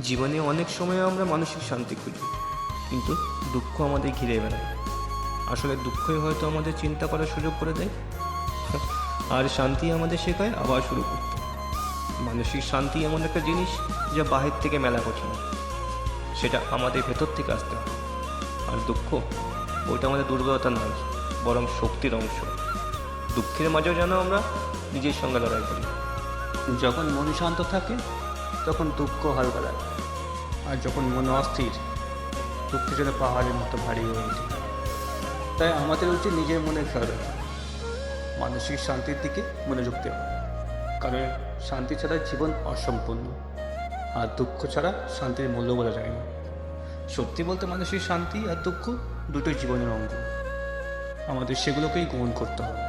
জীবনে অনেক সময় আমরা মানসিক শান্তি খুঁজি, কিন্তু দুঃখ আমাদের ঘিরে বেড়ায়। আসলে দুঃখই হয়তো আমাদের চিন্তা করার সুযোগ করে দেয়, আর শান্তি আমাদের শেখায় আবার শুরু করতে। মানসিক শান্তি এমন একটা জিনিস যা বাহির থেকে মেলা কঠিন, সেটা আমাদের ভেতর থেকে আসতে হয়। আর দুঃখ, ওইটা আমাদের দুর্বলতা নয়, বরং শক্তির অংশ। দুঃখের মাঝেও যেন আমরা নিজের সঙ্গে লড়াই করি। যখন মন শান্ত থাকে তখন দুঃখ হালকা লাগে, আর যখন মন অস্থির দুঃখ যেন পাহাড়ের মতো ভারী হয়ে ওঠে। তাই আমাদের উচিত নিজের মনে খেয়াল রাখা, মানসিক শান্তির দিকে মনোযোগ দেওয়া, কারণ শান্তি ছাড়া জীবন অসম্পূর্ণ, আর দুঃখ ছাড়া শান্তির মূল্য বলা যায় না। সত্যি বলতে মানসিক শান্তি আর দুঃখ দুটোই জীবনের অঙ্গ, আমাদের সেগুলোকেই গ্রহণ করতে হবে।